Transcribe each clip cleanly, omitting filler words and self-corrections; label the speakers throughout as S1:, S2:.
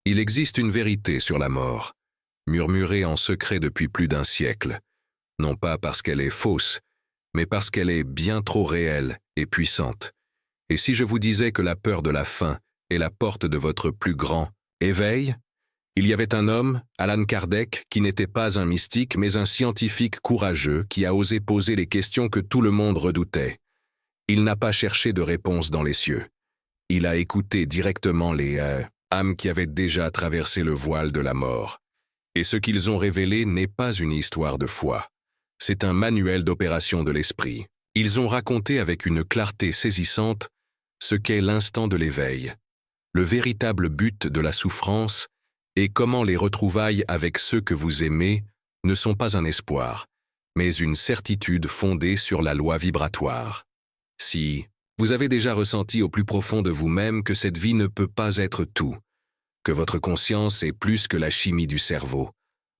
S1: Il existe une vérité sur la mort, murmurée en secret depuis plus d'un siècle, non pas parce qu'elle est fausse, mais parce qu'elle est bien trop réelle et puissante. Et si je vous disais que la peur de la fin est la porte de votre plus grand éveil? Il y avait un homme, Allan Kardec, qui n'était pas un mystique, mais un scientifique courageux qui a osé poser les questions que tout le monde redoutait. Il n'a pas cherché de réponse dans les cieux. Il a écouté directement les âmes qui avaient déjà traversé le voile de la mort. Et ce qu'ils ont révélé n'est pas une histoire de foi. C'est un manuel d'opération de l'esprit. Ils ont raconté avec une clarté saisissante ce qu'est l'instant de l'éveil, le véritable but de la souffrance et comment les retrouvailles avec ceux que vous aimez ne sont pas un espoir, mais une certitude fondée sur la loi vibratoire. Si vous avez déjà ressenti au plus profond de vous-même que cette vie ne peut pas être tout, que votre conscience est plus que la chimie du cerveau,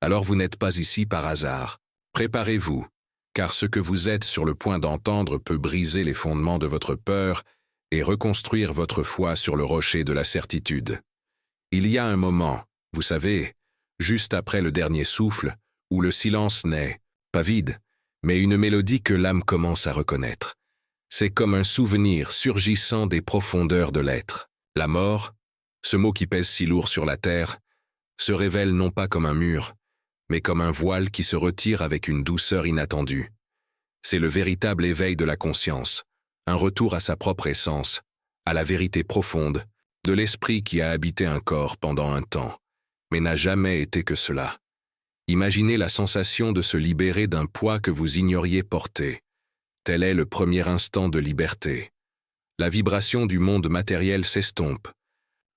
S1: alors vous n'êtes pas ici par hasard. Préparez-vous, car ce que vous êtes sur le point d'entendre peut briser les fondements de votre peur et reconstruire votre foi sur le rocher de la certitude. Il y a un moment, vous savez, juste après le dernier souffle, où le silence n'est pas vide, mais une mélodie que l'âme commence à reconnaître. C'est comme un souvenir surgissant des profondeurs de l'être. La mort, ce mot qui pèse si lourd sur la terre, se révèle non pas comme un mur, mais comme un voile qui se retire avec une douceur inattendue. C'est le véritable éveil de la conscience, un retour à sa propre essence, à la vérité profonde, de l'esprit qui a habité un corps pendant un temps, mais n'a jamais été que cela. Imaginez la sensation de se libérer d'un poids que vous ignoriez porter. Tel est le premier instant de liberté. La vibration du monde matériel s'estompe,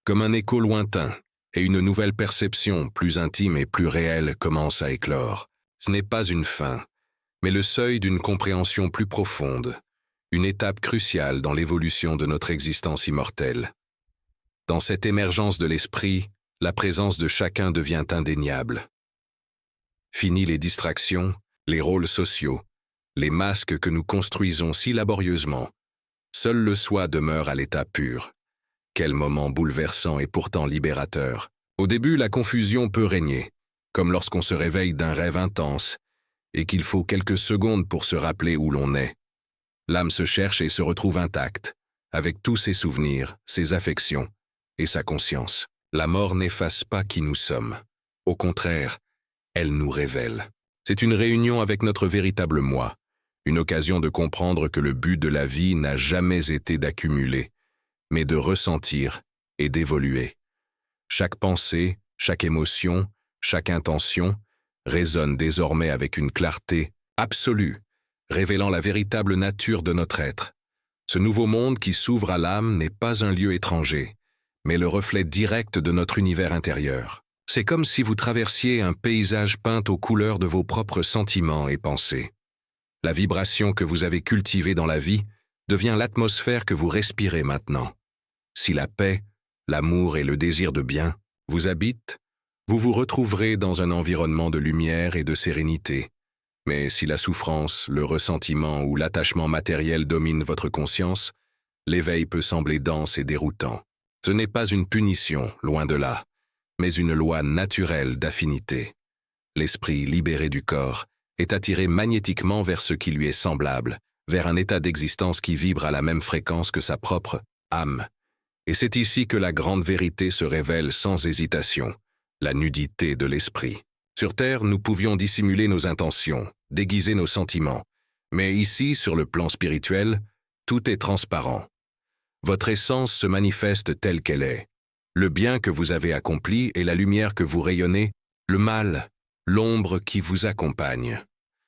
S1: comme un écho lointain, et une nouvelle perception, plus intime et plus réelle, commence à éclore. Ce n'est pas une fin, mais le seuil d'une compréhension plus profonde, une étape cruciale dans l'évolution de notre existence immortelle. Dans cette émergence de l'esprit, la présence de chacun devient indéniable. Fini les distractions, les rôles sociaux, les masques que nous construisons si laborieusement. Seul le soi demeure à l'état pur. Quel moment bouleversant et pourtant libérateur. Au début, la confusion peut régner, comme lorsqu'on se réveille d'un rêve intense, et qu'il faut quelques secondes pour se rappeler où l'on est. L'âme se cherche et se retrouve intacte, avec tous ses souvenirs, ses affections et sa conscience. La mort n'efface pas qui nous sommes. Au contraire, elle nous révèle. C'est une réunion avec notre véritable moi, une occasion de comprendre que le but de la vie n'a jamais été d'accumuler, mais de ressentir et d'évoluer. Chaque pensée, chaque émotion, chaque intention résonne désormais avec une clarté absolue, révélant la véritable nature de notre être. Ce nouveau monde qui s'ouvre à l'âme n'est pas un lieu étranger, mais le reflet direct de notre univers intérieur. C'est comme si vous traversiez un paysage peint aux couleurs de vos propres sentiments et pensées. La vibration que vous avez cultivée dans la vie devient l'atmosphère que vous respirez maintenant. Si la paix, l'amour et le désir de bien vous habitent, vous vous retrouverez dans un environnement de lumière et de sérénité. Mais si la souffrance, le ressentiment ou l'attachement matériel dominent votre conscience, l'éveil peut sembler dense et déroutant. Ce n'est pas une punition, loin de là, mais une loi naturelle d'affinité. L'esprit libéré du corps est attiré magnétiquement vers ce qui lui est semblable, vers un état d'existence qui vibre à la même fréquence que sa propre âme. Et c'est ici que la grande vérité se révèle sans hésitation, la nudité de l'esprit. Sur Terre, nous pouvions dissimuler nos intentions, déguiser nos sentiments. Mais ici, sur le plan spirituel, tout est transparent. Votre essence se manifeste telle qu'elle est. Le bien que vous avez accompli et la lumière que vous rayonnez, le mal, l'ombre qui vous accompagne.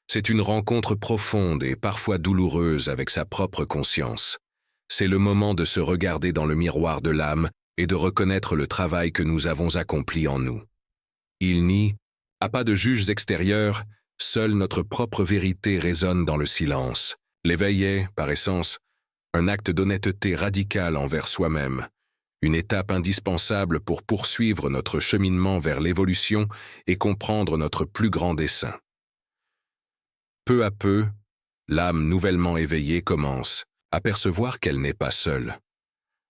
S1: C'est une rencontre profonde et parfois douloureuse avec sa propre conscience. C'est le moment de se regarder dans le miroir de l'âme et de reconnaître le travail que nous avons accompli en nous. Il n'y a pas de juges extérieurs, seule notre propre vérité résonne dans le silence. L'éveil est, par essence, un acte d'honnêteté radicale envers soi-même, une étape indispensable pour poursuivre notre cheminement vers l'évolution et comprendre notre plus grand dessein. Peu à peu, l'âme nouvellement éveillée commence à percevoir qu'elle n'est pas seule.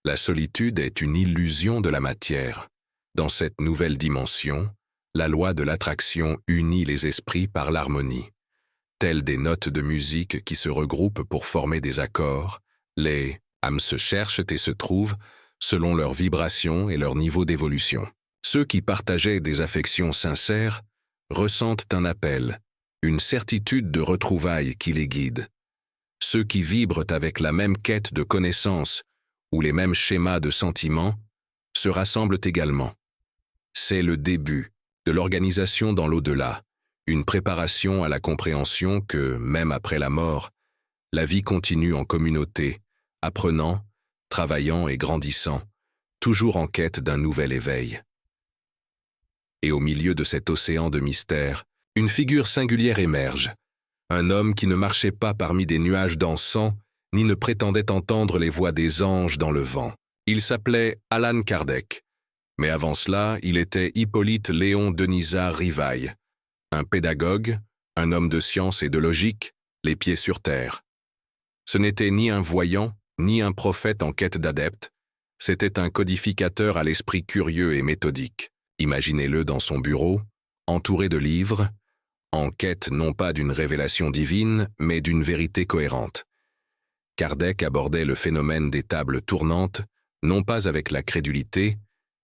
S1: La solitude est une illusion de la matière. Dans cette nouvelle dimension, la loi de l'attraction unit les esprits par l'harmonie. Telles des notes de musique qui se regroupent pour former des accords, les âmes se cherchent et se trouvent selon leur vibration et leur niveau d'évolution. Ceux qui partageaient des affections sincères ressentent un appel, une certitude de retrouvailles qui les guide. Ceux qui vibrent avec la même quête de connaissances ou les mêmes schémas de sentiments se rassemblent également. C'est le début de l'organisation dans l'au-delà, une préparation à la compréhension que, même après la mort, la vie continue en communauté, apprenant, travaillant et grandissant, toujours en quête d'un nouvel éveil. Et au milieu de cet océan de mystère, une figure singulière émerge, un homme qui ne marchait pas parmi des nuages d'encens, ni ne prétendait entendre les voix des anges dans le vent. Il s'appelait Allan Kardec, mais avant cela, il était Hippolyte Léon Denisard Rivail, un pédagogue, un homme de science et de logique, les pieds sur terre. Ce n'était ni un voyant, ni un prophète en quête d'adeptes, c'était un codificateur à l'esprit curieux et méthodique. Imaginez-le dans son bureau, entouré de livres, en quête non pas d'une révélation divine, mais d'une vérité cohérente. Kardec abordait le phénomène des tables tournantes, non pas avec la crédulité,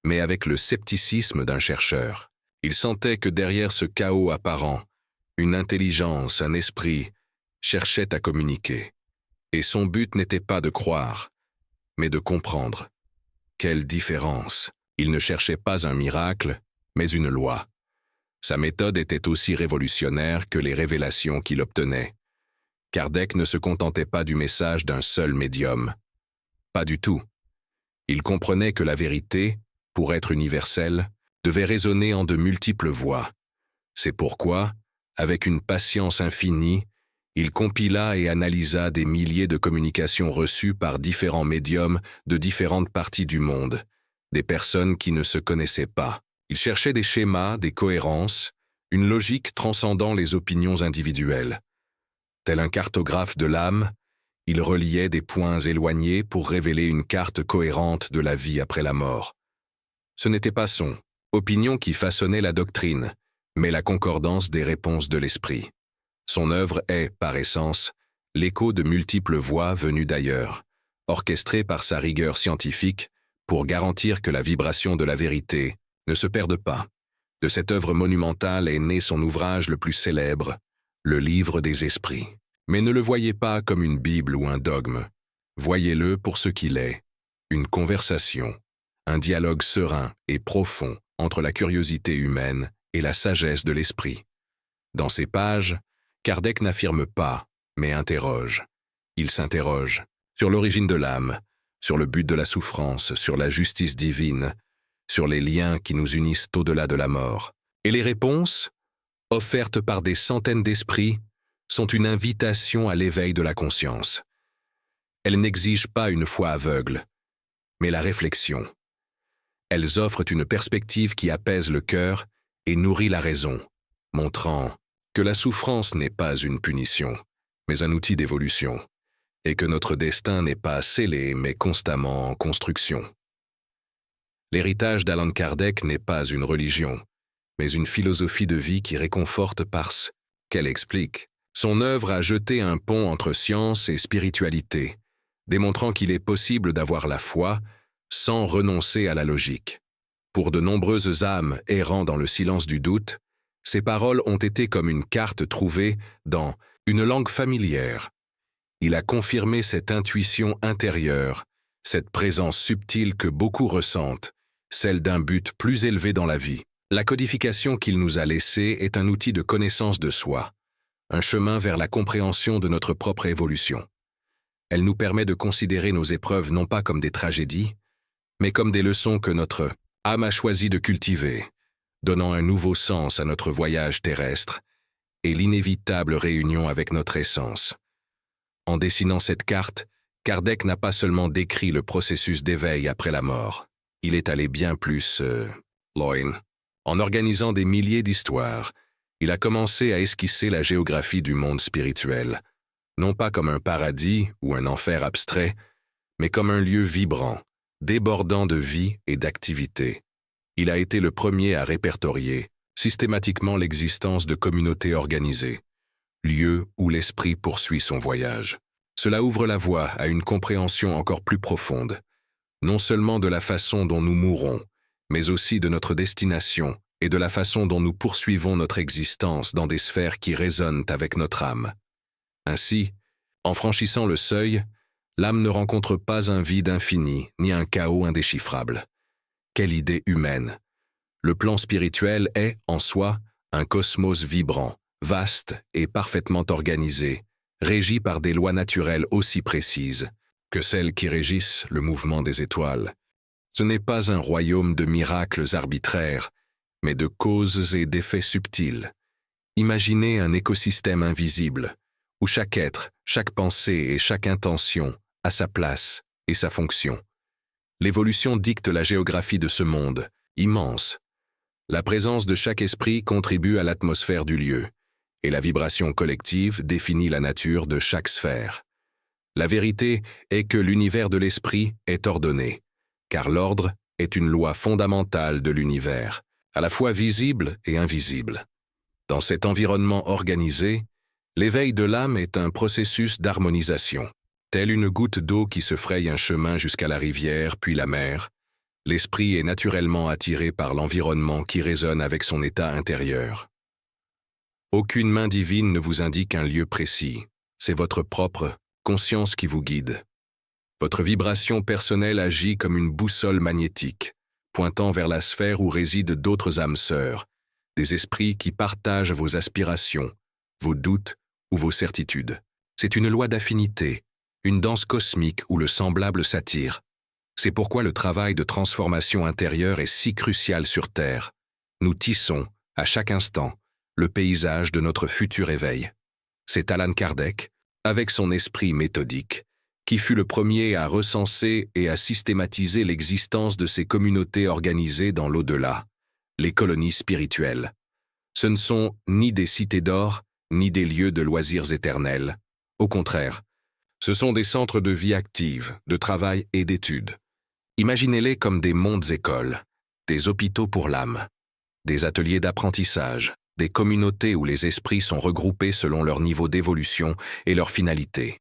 S1: mais avec le scepticisme d'un chercheur. Il sentait que derrière ce chaos apparent, une intelligence, un esprit, cherchait à communiquer. Et son but n'était pas de croire, mais de comprendre. Quelle différence! Il ne cherchait pas un miracle, mais une loi. Sa méthode était aussi révolutionnaire que les révélations qu'il obtenait. Kardec ne se contentait pas du message d'un seul médium. Pas du tout. Il comprenait que la vérité, pour être universelle, devait résonner en de multiples voix. C'est pourquoi, avec une patience infinie, il compila et analysa des milliers de communications reçues par différents médiums de différentes parties du monde, des personnes qui ne se connaissaient pas. Il cherchait des schémas, des cohérences, une logique transcendant les opinions individuelles. Tel un cartographe de l'âme, il reliait des points éloignés pour révéler une carte cohérente de la vie après la mort. Ce n'était pas son opinion qui façonnait la doctrine, mais la concordance des réponses de l'esprit. Son œuvre est, par essence, l'écho de multiples voix venues d'ailleurs, orchestrées par sa rigueur scientifique pour garantir que la vibration de la vérité ne se perde pas. De cette œuvre monumentale est né son ouvrage le plus célèbre, le Livre des Esprits. Mais ne le voyez pas comme une Bible ou un dogme. Voyez-le pour ce qu'il est, une conversation, un dialogue serein et profond entre la curiosité humaine et la sagesse de l'esprit. Dans ces pages, Kardec n'affirme pas, mais interroge. Il s'interroge sur l'origine de l'âme, sur le but de la souffrance, sur la justice divine, sur les liens qui nous unissent au-delà de la mort. Et les réponses, offertes par des centaines d'esprits, sont une invitation à l'éveil de la conscience. Elles n'exigent pas une foi aveugle, mais la réflexion. Elles offrent une perspective qui apaise le cœur et nourrit la raison, montrant que la souffrance n'est pas une punition, mais un outil d'évolution, et que notre destin n'est pas scellé, mais constamment en construction. L'héritage d'Allan Kardec n'est pas une religion, mais une philosophie de vie qui réconforte parce qu'elle explique. Son œuvre a jeté un pont entre science et spiritualité, démontrant qu'il est possible d'avoir la foi sans renoncer à la logique. Pour de nombreuses âmes errant dans le silence du doute, ces paroles ont été comme une carte trouvée dans une langue familière. Il a confirmé cette intuition intérieure, cette présence subtile que beaucoup ressentent, celle d'un but plus élevé dans la vie. La codification qu'il nous a laissée est un outil de connaissance de soi, un chemin vers la compréhension de notre propre évolution. Elle nous permet de considérer nos épreuves non pas comme des tragédies, mais comme des leçons que notre âme a choisi de cultiver, donnant un nouveau sens à notre voyage terrestre et l'inévitable réunion avec notre essence. En dessinant cette carte, Kardec n'a pas seulement décrit le processus d'éveil après la mort. Il est allé bien plus loin. En organisant des milliers d'histoires, il a commencé à esquisser la géographie du monde spirituel, non pas comme un paradis ou un enfer abstrait, mais comme un lieu vibrant, débordant de vie et d'activité. Il a été le premier à répertorier systématiquement l'existence de communautés organisées, lieux où l'esprit poursuit son voyage. Cela ouvre la voie à une compréhension encore plus profonde, non seulement de la façon dont nous mourrons, mais aussi de notre destination et de la façon dont nous poursuivons notre existence dans des sphères qui résonnent avec notre âme. Ainsi, en franchissant le seuil, l'âme ne rencontre pas un vide infini ni un chaos indéchiffrable. Quelle idée humaine! Le plan spirituel est, en soi, un cosmos vibrant, vaste et parfaitement organisé, régi par des lois naturelles aussi précises que celles qui régissent le mouvement des étoiles. Ce n'est pas un royaume de miracles arbitraires, mais de causes et d'effets subtils. Imaginez un écosystème invisible, où chaque être, chaque pensée et chaque intention a sa place et sa fonction. L'évolution dicte la géographie de ce monde, immense. La présence de chaque esprit contribue à l'atmosphère du lieu, et la vibration collective définit la nature de chaque sphère. La vérité est que l'univers de l'esprit est ordonné, car l'ordre est une loi fondamentale de l'univers, à la fois visible et invisible. Dans cet environnement organisé, l'éveil de l'âme est un processus d'harmonisation. Telle une goutte d'eau qui se fraye un chemin jusqu'à la rivière puis la mer, l'esprit est naturellement attiré par l'environnement qui résonne avec son état intérieur. Aucune main divine ne vous indique un lieu précis, c'est votre propre conscience qui vous guide. Votre vibration personnelle agit comme une boussole magnétique, pointant vers la sphère où résident d'autres âmes sœurs, des esprits qui partagent vos aspirations, vos doutes ou vos certitudes. C'est une loi d'affinité, une danse cosmique où le semblable s'attire. C'est pourquoi le travail de transformation intérieure est si crucial sur Terre. Nous tissons, à chaque instant, le paysage de notre futur éveil. C'est Allan Kardec, avec son esprit méthodique, qui fut le premier à recenser et à systématiser l'existence de ces communautés organisées dans l'au-delà, les colonies spirituelles. Ce ne sont ni des cités d'or, ni des lieux de loisirs éternels. Au contraire, ce sont des centres de vie active, de travail et d'études. Imaginez-les comme des mondes-écoles, des hôpitaux pour l'âme, des ateliers d'apprentissage, des communautés où les esprits sont regroupés selon leur niveau d'évolution et leur finalité.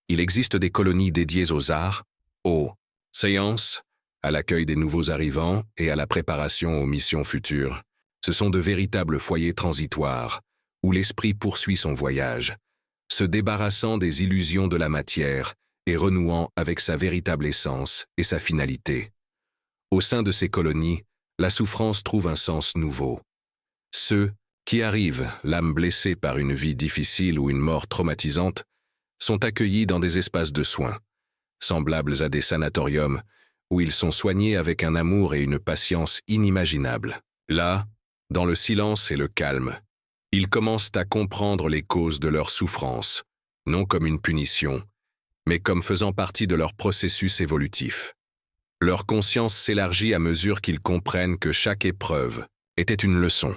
S1: Il existe des colonies dédiées aux arts, aux séances, à l'accueil des nouveaux arrivants et à la préparation aux missions futures. Ce sont de véritables foyers transitoires, où l'esprit poursuit son voyage, se débarrassant des illusions de la matière et renouant avec sa véritable essence et sa finalité. Au sein de ces colonies, la souffrance trouve un sens nouveau. Ceux qui arrivent, l'âme blessée par une vie difficile ou une mort traumatisante, sont accueillis dans des espaces de soins, semblables à des sanatoriums, où ils sont soignés avec un amour et une patience inimaginables. Là, dans le silence et le calme, ils commencent à comprendre les causes de leur souffrance, non comme une punition, mais comme faisant partie de leur processus évolutif. Leur conscience s'élargit à mesure qu'ils comprennent que chaque épreuve était une leçon.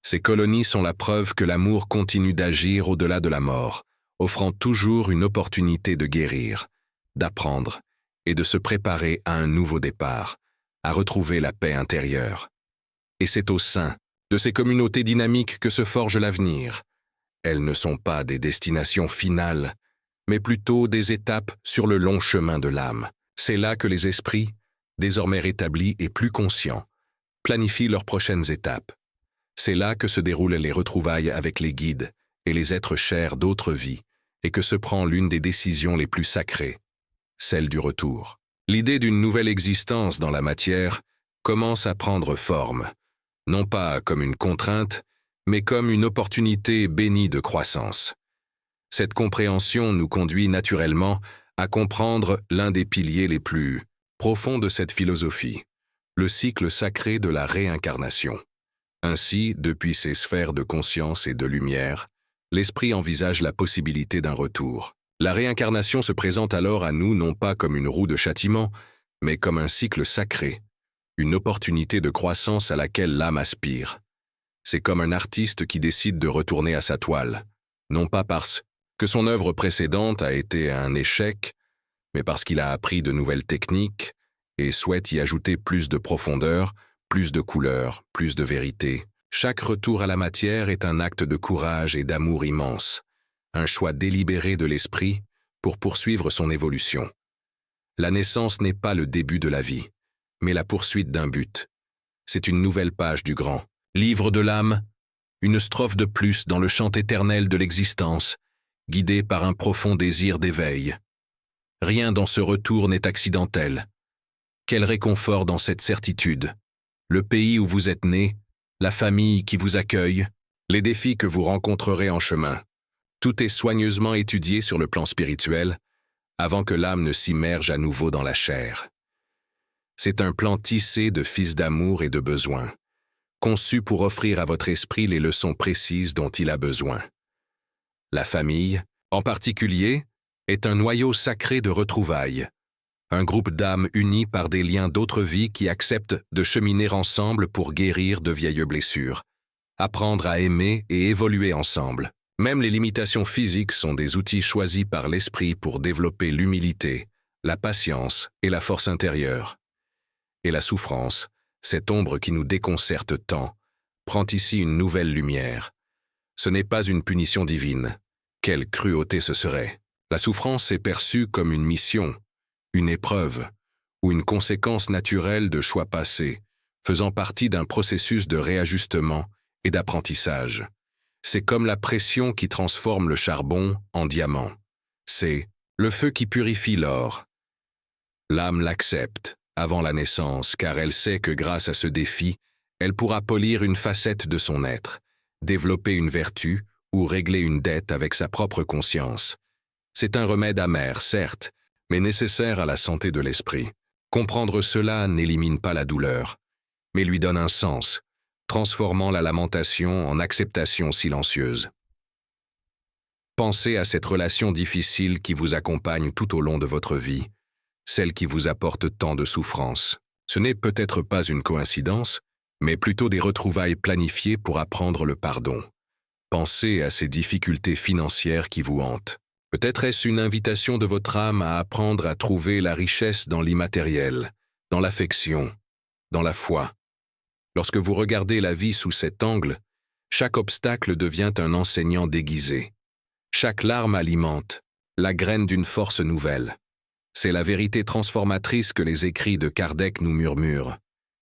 S1: Ces colonies sont la preuve que l'amour continue d'agir au-delà de la mort, offrant toujours une opportunité de guérir, d'apprendre et de se préparer à un nouveau départ, à retrouver la paix intérieure. Et c'est au sein de ces communautés dynamiques que se forge l'avenir. Elles ne sont pas des destinations finales, mais plutôt des étapes sur le long chemin de l'âme. C'est là que les esprits, désormais rétablis et plus conscients, planifient leurs prochaines étapes. C'est là que se déroulent les retrouvailles avec les guides et les êtres chers d'autres vies, et que se prend l'une des décisions les plus sacrées, celle du retour. L'idée d'une nouvelle existence dans la matière commence à prendre forme, non pas comme une contrainte, mais comme une opportunité bénie de croissance. Cette compréhension nous conduit naturellement à comprendre l'un des piliers les plus profonds de cette philosophie, le cycle sacré de la réincarnation. Ainsi, depuis ces sphères de conscience et de lumière, l'esprit envisage la possibilité d'un retour. La réincarnation se présente alors à nous non pas comme une roue de châtiment, mais comme un cycle sacré, une opportunité de croissance à laquelle l'âme aspire. C'est comme un artiste qui décide de retourner à sa toile, non pas parce que son œuvre précédente a été un échec, mais parce qu'il a appris de nouvelles techniques et souhaite y ajouter plus de profondeur, plus de couleurs, plus de vérité. Chaque retour à la matière est un acte de courage et d'amour immense, un choix délibéré de l'esprit pour poursuivre son évolution. La naissance n'est pas le début de la vie, mais la poursuite d'un but. C'est une nouvelle page du grand livre de l'âme, une strophe de plus dans le chant éternel de l'existence, guidée par un profond désir d'éveil. Rien dans ce retour n'est accidentel. Quel réconfort dans cette certitude. Le pays où vous êtes né, la famille qui vous accueille, les défis que vous rencontrerez en chemin. Tout est soigneusement étudié sur le plan spirituel, avant que l'âme ne s'immerge à nouveau dans la chair. C'est un plan tissé de fils d'amour et de besoin, conçu pour offrir à votre esprit les leçons précises dont il a besoin. La famille, en particulier, est un noyau sacré de retrouvailles, un groupe d'âmes unies par des liens d'autres vies qui acceptent de cheminer ensemble pour guérir de vieilles blessures, apprendre à aimer et évoluer ensemble. Même les limitations physiques sont des outils choisis par l'esprit pour développer l'humilité, la patience et la force intérieure. Et la souffrance, cette ombre qui nous déconcerte tant, prend ici une nouvelle lumière. Ce n'est pas une punition divine. Quelle cruauté ce serait! La souffrance est perçue comme une mission, une épreuve, ou une conséquence naturelle de choix passés, faisant partie d'un processus de réajustement et d'apprentissage. C'est comme la pression qui transforme le charbon en diamant. C'est le feu qui purifie l'or. L'âme l'accepte avant la naissance, car elle sait que grâce à ce défi, elle pourra polir une facette de son être, développer une vertu ou régler une dette avec sa propre conscience. C'est un remède amer, certes, mais nécessaire à la santé de l'esprit. Comprendre cela n'élimine pas la douleur, mais lui donne un sens, transformant la lamentation en acceptation silencieuse. Pensez à cette relation difficile qui vous accompagne tout au long de votre vie, celle qui vous apporte tant de souffrance. Ce n'est peut-être pas une coïncidence, mais plutôt des retrouvailles planifiées pour apprendre le pardon. Pensez à ces difficultés financières qui vous hantent. Peut-être est-ce une invitation de votre âme à apprendre à trouver la richesse dans l'immatériel, dans l'affection, dans la foi. Lorsque vous regardez la vie sous cet angle, chaque obstacle devient un enseignant déguisé. Chaque larme alimente la graine d'une force nouvelle. C'est la vérité transformatrice que les écrits de Kardec nous murmurent.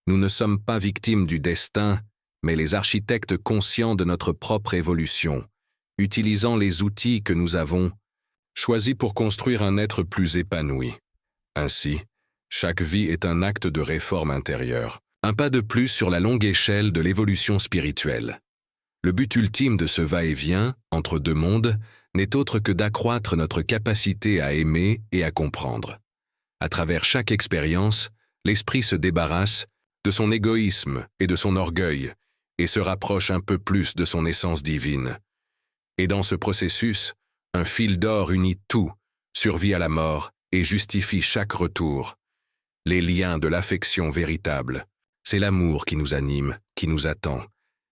S1: Nous ne sommes pas victimes du destin, mais les architectes conscients de notre propre évolution, utilisant les outils que nous avons choisis pour construire un être plus épanoui. Ainsi, chaque vie est un acte de réforme intérieure, un pas de plus sur la longue échelle de l'évolution spirituelle. Le but ultime de ce va-et-vient entre deux mondes n'est autre que d'accroître notre capacité à aimer et à comprendre. À travers chaque expérience, l'esprit se débarrasse de son égoïsme et de son orgueil et se rapproche un peu plus de son essence divine. Et dans ce processus, un fil d'or unit tout, survit à la mort et justifie chaque retour. Les liens de l'affection véritable, c'est l'amour qui nous anime, qui nous attend,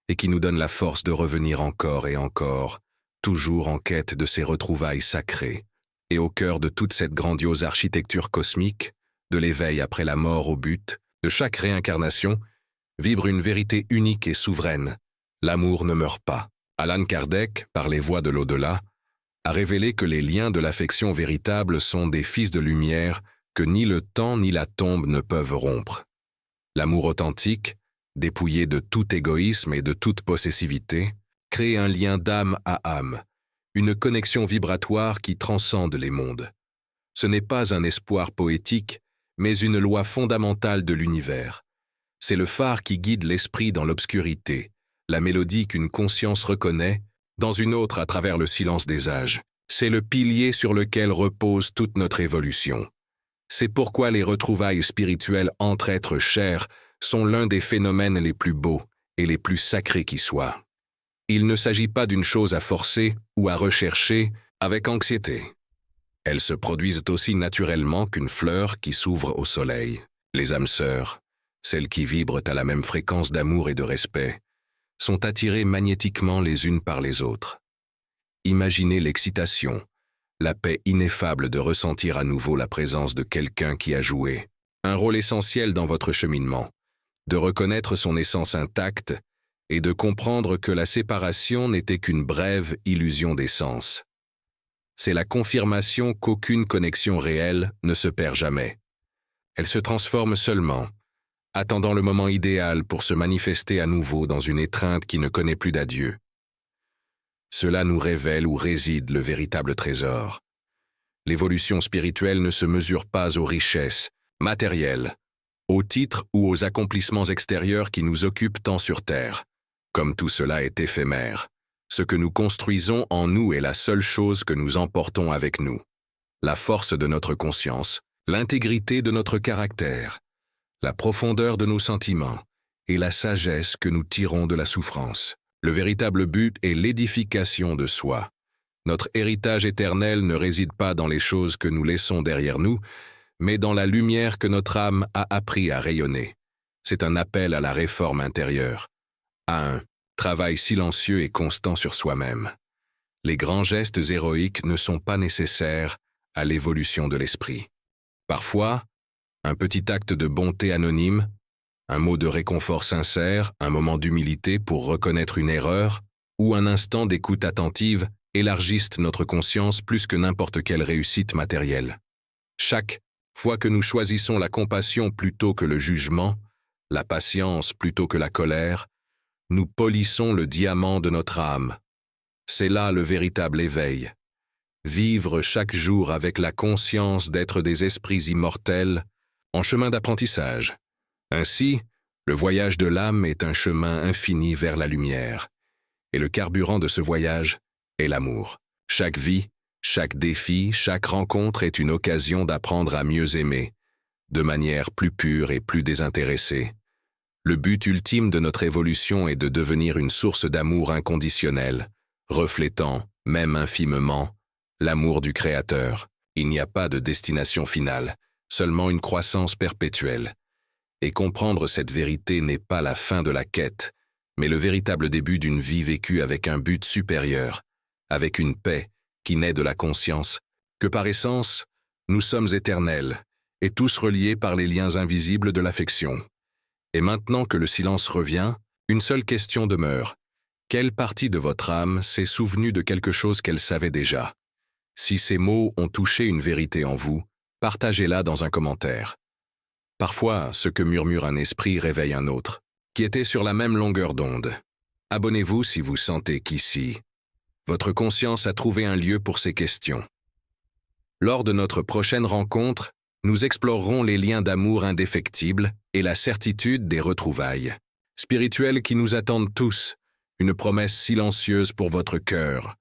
S1: et qui nous donne la force de revenir encore et encore, toujours en quête de ces retrouvailles sacrées. Et au cœur de toute cette grandiose architecture cosmique, de l'éveil après la mort au but, de chaque réincarnation, vibre une vérité unique et souveraine. L'amour ne meurt pas. Allan Kardec, par les voies de l'au-delà, a révélé que les liens de l'affection véritable sont des fils de lumière que ni le temps ni la tombe ne peuvent rompre. L'amour authentique, dépouillé de tout égoïsme et de toute possessivité, crée un lien d'âme à âme, une connexion vibratoire qui transcende les mondes. Ce n'est pas un espoir poétique, mais une loi fondamentale de l'univers. C'est le phare qui guide l'esprit dans l'obscurité, la mélodie qu'une conscience reconnaît, dans une autre à travers le silence des âges. C'est le pilier sur lequel repose toute notre évolution. C'est pourquoi les retrouvailles spirituelles entre êtres chers sont l'un des phénomènes les plus beaux et les plus sacrés qui soient. Il ne s'agit pas d'une chose à forcer ou à rechercher avec anxiété. Elles se produisent aussi naturellement qu'une fleur qui s'ouvre au soleil. Les âmes sœurs, celles qui vibrent à la même fréquence d'amour et de respect, sont attirées magnétiquement les unes par les autres. Imaginez l'excitation, la paix ineffable de ressentir à nouveau la présence de quelqu'un qui a joué un rôle essentiel dans votre cheminement, de reconnaître son essence intacte et de comprendre que la séparation n'était qu'une brève illusion d'essence. C'est la confirmation qu'aucune connexion réelle ne se perd jamais. Elle se transforme seulement, attendant le moment idéal pour se manifester à nouveau dans une étreinte qui ne connaît plus d'adieu. Cela nous révèle où réside le véritable trésor. L'évolution spirituelle ne se mesure pas aux richesses matérielles, aux titres ou aux accomplissements extérieurs qui nous occupent tant sur Terre. Comme tout cela est éphémère, ce que nous construisons en nous est la seule chose que nous emportons avec nous. La force de notre conscience, l'intégrité de notre caractère, la profondeur de nos sentiments et la sagesse que nous tirons de la souffrance. Le véritable but est l'édification de soi. Notre héritage éternel ne réside pas dans les choses que nous laissons derrière nous, mais dans la lumière que notre âme a appris à rayonner. C'est un appel à la réforme intérieure, à un travail silencieux et constant sur soi-même. Les grands gestes héroïques ne sont pas nécessaires à l'évolution de l'esprit. Parfois, un petit acte de bonté anonyme, un mot de réconfort sincère, un moment d'humilité pour reconnaître une erreur, ou un instant d'écoute attentive élargissent notre conscience plus que n'importe quelle réussite matérielle. Chaque fois que nous choisissons la compassion plutôt que le jugement, la patience plutôt que la colère, nous polissons le diamant de notre âme. C'est là le véritable éveil. Vivre chaque jour avec la conscience d'être des esprits immortels en chemin d'apprentissage. Ainsi, le voyage de l'âme est un chemin infini vers la lumière. Et le carburant de ce voyage est l'amour. Chaque vie, chaque défi, chaque rencontre est une occasion d'apprendre à mieux aimer, de manière plus pure et plus désintéressée. Le but ultime de notre évolution est de devenir une source d'amour inconditionnel, reflétant, même infimement, l'amour du Créateur. Il n'y a pas de destination finale, seulement une croissance perpétuelle. Et comprendre cette vérité n'est pas la fin de la quête, mais le véritable début d'une vie vécue avec un but supérieur, avec une paix qui naît de la conscience, que par essence, nous sommes éternels, et tous reliés par les liens invisibles de l'affection. Et maintenant que le silence revient, une seule question demeure. Quelle partie de votre âme s'est souvenue de quelque chose qu'elle savait déjà? Si ces mots ont touché une vérité en vous, partagez-la dans un commentaire. Parfois, ce que murmure un esprit réveille un autre, qui était sur la même longueur d'onde. Abonnez-vous si vous sentez qu'ici, votre conscience a trouvé un lieu pour ces questions. Lors de notre prochaine rencontre, nous explorerons les liens d'amour indéfectibles et la certitude des retrouvailles spirituelles qui nous attendent tous, une promesse silencieuse pour votre cœur,